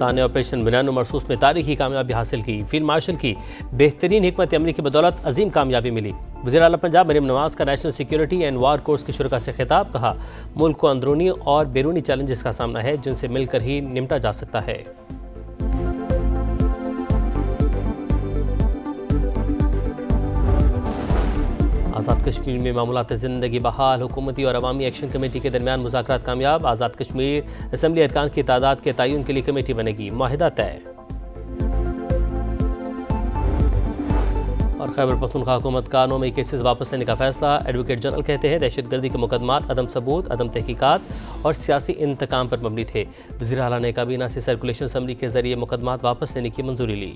पाकिस्तान ने ऑपरेशन बिनान मरसूस में तारीखी कामयाबी हासिल की। फील्ड मार्शल की बेहतरीन हिकमत अमली की बदौलत अजीम कामयाबी मिली। वज़ीर आला पंजाब मरीम नवाज का national security and war course के शुरा से खिताब। कहा, मुल्क को अंदरूनी और बैरूनी चैलेंजेस का सामना है जिनसे मिलकर ही निपटा जा सकता है। आज़ाद कश्मीर में मामूलात ज़िंदगी बहाल। हुकूमती और अवामी एक्शन कमेटी के दरमियान मुज़ाकरात कामयाब। आज़ाद कश्मीर असम्बली अरकान की तादाद के तयन के लिए कमेटी बनेगी। मुआहिदा तय। और खैबर पख्तूनख्वा हुकूमत का 9 मई केसेस वापस लेने का फैसला। एडवोकेट जनरल कहते हैं दहशतगर्दी के मुकदमात अदम सबूत, अदम तहकीकात और सियासी इंतकाम पर मबनी थे। वज़ीर आला ने काबीना से सर्कुलेशन असम्बली के जरिए मुकदमात वापस लेने की मंजूरी ली।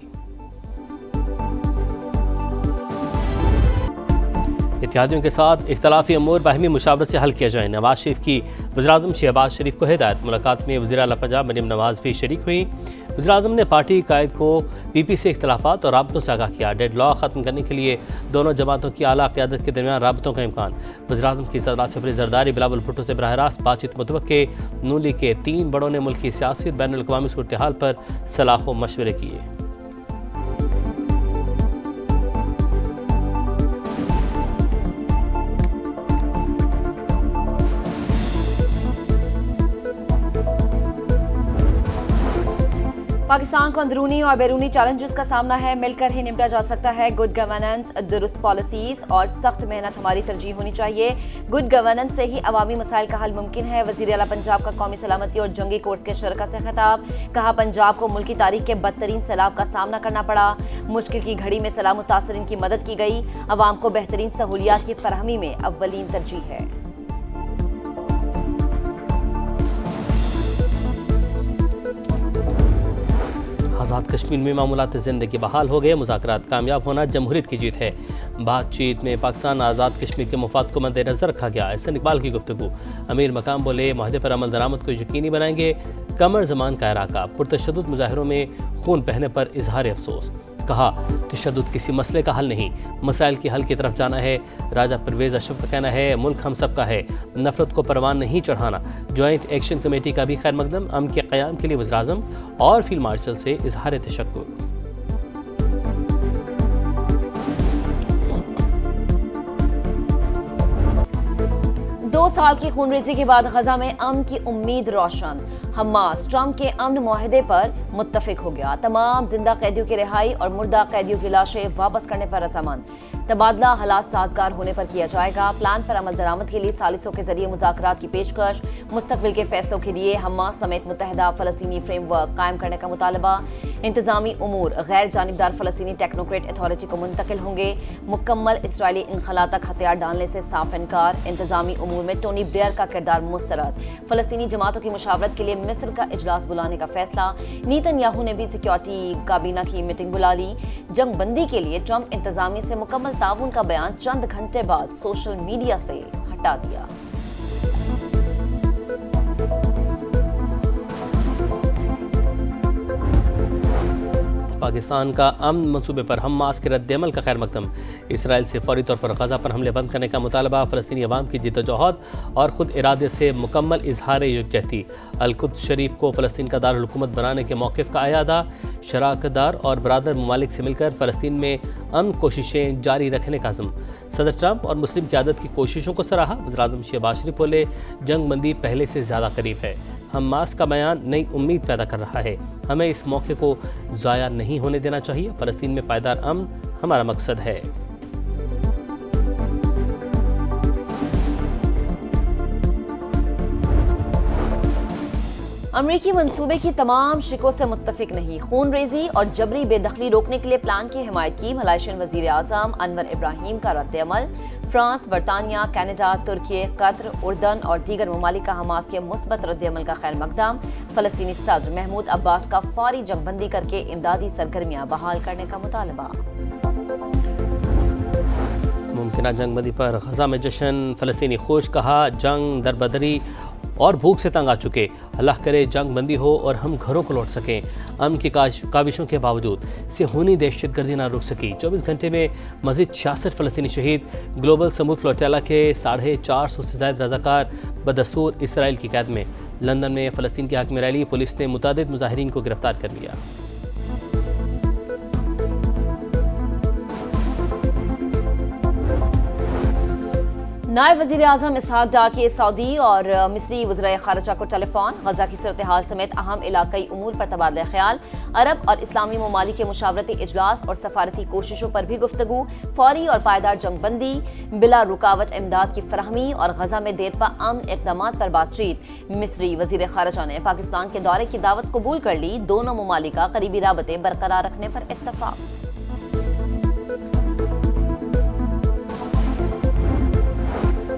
इत्तेहादियों के साथ इख्तलाफी अमूर बाहमी मुशावरत से हल किया जाए। नवाज शरीफ की वज़ीर-ए-आज़म शहबाज शरीफ को हिदायत। मुलाकात में वज़ीर आला पंजाब मरीम नवाज भी शरीक हुई। वज़ीर-ए-आज़म ने पार्टी कायद को पीपी से इख्तलाफात और राबतों से आगाह किया। डेड लॉक ख़त्म करने के लिए दोनों जमातों की आला क़यादत के दरमियान राबतों का इम्कान। वज़ीर-ए-आज़म की सदरात सफरी जरदारी बिलावल भुट्टो से बराह रास्त बातचीत मुतवक्के। नून लीग के 3 बड़ों ने मुल्क की सियासी बैनुल अक़वामी सूरत हाल पर सलाह व मशवरे किए। पाकिस्तान को अंदरूनी और बैरूनी चैलेंजेस का सामना है, मिलकर ही निपटा जा सकता है। गुड गवर्नेंस, दुरुस्त पॉलिसीज और सख्त मेहनत हमारी तरजीह होनी चाहिए। गुड गवर्नेंस से ही अवामी मसाइल का हल मुमकिन है। वज़ीर आला पंजाब का कौमी सलामती और जंगी कोर्स के शरका से खिताब। कहा, पंजाब को मुल्की तारीख के बदतरीन सैलाब का सामना करना पड़ा। मुश्किल की घड़ी में सैलाब मुतासरीन की मदद की गई। अवाम को बेहतरीन सहूलियात की फराहमी में अव्वलीन तरजीह है। आज़ाद कश्मीर में मामूलात ज़िंदगी बहाल हो गए। मुज़ाकरात कामयाब होना जमहूरियत की जीत है। बातचीत में पाकिस्तान आज़ाद कश्मीर के मफाद को मद्देनज़र रखा गया। एहसन इकबाल की गुफ्तगू। अमीर मकाम बोले, माहदे पर अमल दरामद को यकीनी बनाएंगे। कमर ज़मान का इराका। पुरतशद्दुद मुजाहिरों में खून बहने पर इजहार अफसोस। कहा, तशद्दुद किसी मसले का हल नहीं, मसाइल के हल की तरफ जाना है। राजा परवेज़ अशरफ का कहना है, मुल्क हम सब का है, नफरत को परवान नहीं चढ़ाना। जॉइंट एक्शन कमेटी का भी खैर मकदम। अमन के क़याम के लिए वज़ीर-ए-आज़म और फील्ड मार्शल से इजहार तशक्कुर। 2 साल की खूनरेज़ी के बाद गजा में अमन की उम्मीद रोशन। हमास ट्रंप के अमन मुआहदे पर मुत्तफिक हो गया। तमाम जिंदा कैदियों की रिहाई और मुर्दा कैदियों की लाशें वापस करने पर रजामंद। तबादला हालात साजगार होने पर किया जाएगा। प्लान पर अमल दरामद के लिए सालिसों के जरिए मुज़ाकरात की पेशकश। मुस्तकबिल के फैसलों के लिए हमास समेत मुत्तहिदा फ़लस्तीनी फ्रेमवर्क कायम करने का मुतालबा। इंतजामी उमूर गैर जानिबदार फ़लस्तीनी टेक्नोक्रेट अथॉरिटी को मुंतकिल होंगे। मुकम्मल इसराइली इनखला तक हथियार डालने से साफ इनकार। इंतजामी उमूर में टोनी ब्लेयर का किरदार मुस्तरद। फ़लस्तीनी जमातों की मुशावरत के लिए मिस्र का इजलास बुलाने का फैसला। नेतन्याहू ने भी सिक्योरिटी काबीना की मीटिंग बुला ली। जंग बंदी के लिए ट्रंप इंतजामी से मुकम्मल ताउन का बयान चंद घंटे बाद सोशल मीडिया से हटा दिया। पाकिस्तान का अमन मंसूबे पर हमास के रद्द-ए-अमल का खैर मकदम। इसराइल से फौरी तौर पर गजा पर हमले बंद करने का मुतालबा। फ़लस्तीनी अवाम की जिद्दोजहद और खुद इरादे से मुकम्मल इजहार यकजहती। अल-कुद्स शरीफ को फ़लस्तीन का दारुल हुकूमत बनाने के मौक़िफ़ का अयादा। शराकतदार और बरादर ममालिक से मिलकर फ़लस्तीन में अमन कोशिशें जारी रखने का अज़्म। सदर ट्रंप और मुस्लिम क़यादत की कोशिशों को सराहा। वज़ीर-ए-आज़म शहबाज शरीफ बोले, जंग बंदी पहले से ज़्यादा करीब है। हमास का बयान नई उम्मीद पैदा कर रहा है। हमें इस मौके को ज़ाया नहीं होने देना चाहिए। फ़लस्तीन में पायदार अमन हमारा मकसद है। अमरीकी मंसूबे की तमाम शिकों से मुत्तफिक नहीं। खूनरेज़ी और जबरी बेदखली रोकने के लिए प्लान की हिमायत की। मलाइशियन वज़ीर-ए-आज़म अनवर इब्राहिम का रद्द-ए-अमल। फ्रांस, बरतानिया, कनाडा, तुर्की, कतर, उर्दन और दीगर ममालिक का हमास के मुस्बत रद्द-ए-अमल का खैर मकदम। फ़लस्तीनी सदर महमूद अब्बास का फौरी जंगबंदी करके इमदादी सरगर्मियाँ बहाल करने का मुतालबा। मुमकिन जंगबंदी पर गजा में जश्न। फ़लस्तीनी खुश। कहा, जंग दरबदरी और भूख से तंग आ चुके। अल्लाह करे जंग बंदी हो और हम घरों को लौट सकें। अमन की काविशों के बावजूद सिहोनी दहशतगर्दी ना रुक सकी। 24 घंटे में मज़ीद 66 फ़लस्तीनी शहीद। ग्लोबल समूद फ्लोटेला के 450 से ज़ायद रज़ाकार बदस्तूर इसराइल की कैद में। लंदन में फ़लस्तीन के हक में रैली, पुलिस ने मुतादिद मुजाहिरीन को गिरफ्तार कर लिया। नायब वज़ीर आज़म इसहाक डार के सऊदी और मिस्री वज़ीर ख़ारिजा को टेलीफोन, गजा की सूरत हाल समेत अहम इलाक़ाई उमूर पर तबादला ख्याल, अरब और इस्लामी ममालिक के मुशावरती इजलास और सफारती कोशिशों पर भी गुफ्तगू, फौरी और पायदार जंगबंदी, बिला रुकावट इमदाद की फराहमी और गजा में देरपा अमन इक़दामात पर बातचीत। मिस्री वज़ीर ख़ारिजा ने पाकिस्तान के दौरे की दावत कबूल कर ली, दोनों ममालिक का करीबी राबते बरकरार रखने पर इत्तफ़ाक़।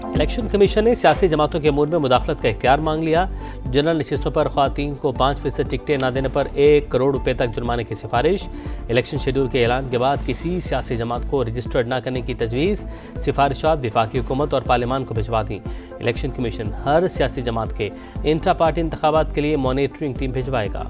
इलेक्शन कमीशन ने सियासी जमातों के अमूर में मुदाखलत का इख्तियार मांग लिया। जनरल नशिस्तों पर ख़वातीन को 5% टिकटें न देने पर 1 करोड़ रुपए तक जुर्माने की सिफारिश। इलेक्शन शेड्यूल के ऐलान के बाद किसी सियासी जमात को रजिस्टर्ड न करने की तजवीज़, सिफारिशात वफाकी हुकूमत और पार्लियामान को भिजवा दी। इलेक्शन कमीशन हर सियासी जमात के इंट्रा पार्टी इंतखाबात के लिए मॉनिटरिंग टीम भिजवाएगा।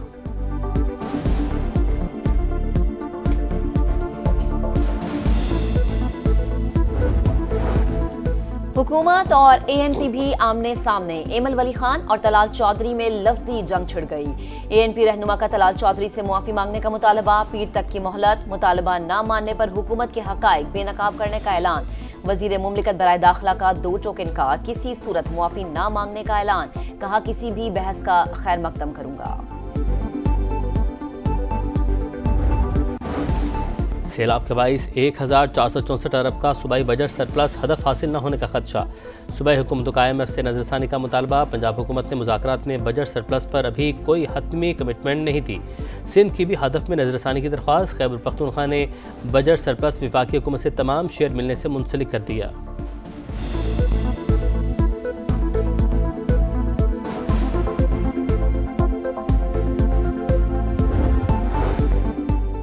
हुकूमत और ANP भी आमने सामने, एमल वली खान और तलाल चौधरी में लफ्जी जंग छिड़ गई। ANP रहनुमा का तलाल चौधरी से मुआफी मांगने का मुतालबा, पीर तक की मोहलत, मुतालबा न मानने पर हुकूमत के हकाइक बेनकाब करने का ऐलान। वजीर मुमलिकत बराए दाखिला का 2 टोक इनकार, किसी सूरत मुआफी न मांगने का ऐलान, कहा किसी भी बहस का खैर मकदम करूंगा। सैलाब के बाइस 1464 अरब का सूबाई बजट सरप्लस हदफ हासिल न होने का खदशा। सूबाई हुकूमत को IMF से नजरसानी का मुतालबा। पंजाब हुकूमत ने मुज़ाकरात में बजट सरप्लस पर अभी कोई हतमी कमिटमेंट नहीं थी। सिंध की भी हदफ में नजरसानी की दरख्वास्त। खैबर पख्तूनख्वा ने बजट सरप्लस वफाकी हुकूमत से तमाम शेयर मिलने से मुंसलिक कर दिया।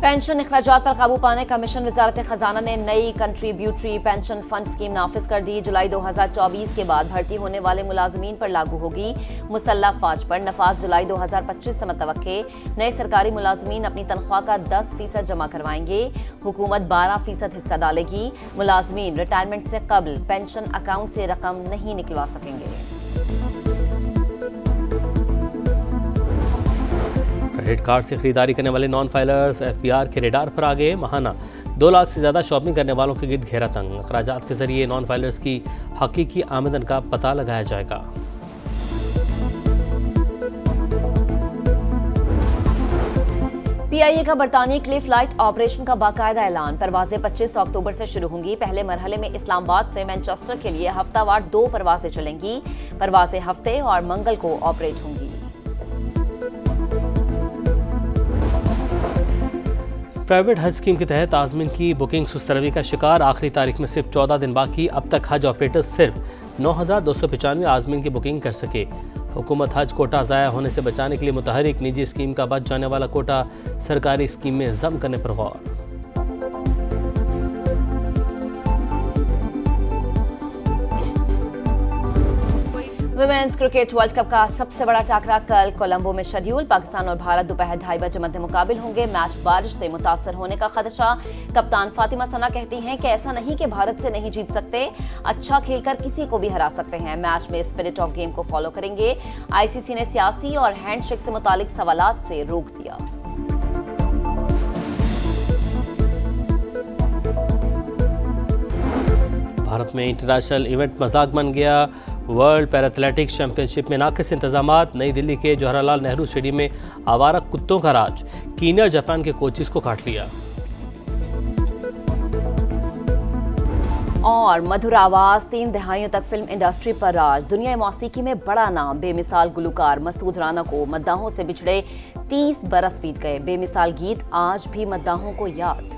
पेंशन अखराजात पर काबू पाने का मिशन वजारत खजाना ने नई कंट्रीब्यूटरी पेंशन फंड स्कीम नाफिज कर दी। जुलाई 2024 के बाद भर्ती होने वाले मुलाजमीन पर लागू होगी। मुसल्ला फौज पर नफाज जुलाई 2025 से मुतवक्के। नए सरकारी मुलाजमीन अपनी तनख्वाह का 10% जमा करवाएंगे। हुकूमत 12% हिस्सा डालेगी। मुलाजमीन रिटायरमेंट से कबल पेंशन अकाउंट से रकम नहीं निकलवा सकेंगे। क्रेडिट कार्ड से खरीदारी करने वाले नॉन फाइलर्स FBR के रेडार पर आ गए। माहाना 2 लाख से ज़्यादा शॉपिंग करने वालों के गिर्द घेरा तंग। अखराजात के जरिए नॉन फाइलर्स की हकीकी आमदन का पता लगाया जाएगा। PIA का बरतानी क्लिफ लाइट ऑपरेशन का बाकायदा ऐलान। परवाजें 25 अक्टूबर से शुरू होंगी। पहले मरहले में इस्लामाबाद से मैनचेस्टर के लिए हफ्तावार 2 परवाजें चलेंगी। परवाजें हफ्ते और मंगल को ऑपरेट होंगी। प्राइवेट हज स्कीम के तहत आज़मीन की बुकिंग सुस्तरवी का शिकार। आखिरी तारीख में सिर्फ 14 दिन बाकी। अब तक हज ऑपरेटर्स सिर्फ 9,295 आज़मीन की बुकिंग कर सके। हुकूमत हज कोटा ज़ाया होने से बचाने के लिए मुतहरिक। निजी स्कीम का बच जाने वाला कोटा सरकारी स्कीम में जम करने पर गौर। वुमेन्स क्रिकेट वर्ल्ड कप का सबसे बड़ा टाकरा कल कोलंबो में शेड्यूल। पाकिस्तान और भारत दोपहर 2:30 बजे मध्य मुकाबिल होंगे। मैच बारिश से मुतासर होने का खदशा। कप्तान फातिमा सना कहती हैं कि ऐसा नहीं कि भारत से नहीं जीत सकते, अच्छा खेलकर किसी को भी हरा सकते हैं। मैच में स्पिरिट ऑफ गेम को फॉलो करेंगे। ICC ने सियासी और हैंडशेक से मुतालिक सवालात से रोक दिया। भारत में इंटरनेशनल इवेंट मजाक बन गया। वर्ल्ड पैराथलेटिक्स चैंपियनशिप में नाकिस इंतजामात। नई दिल्ली के जवाहरलाल नेहरू स्टेडियम में आवारा कुत्तों का राज। कीनिया जापान के कोचेस को काट लिया। और मधुर आवाज 3 दहाइयों तक फिल्म इंडस्ट्री पर राज। दुनिया मौसीकी में बड़ा नाम बेमिसाल गुलकार मसूद राना को मद्दाहों से बिछड़े 30 बरस बीत गए। बेमिसाल गीत आज भी मद्दाहों को याद।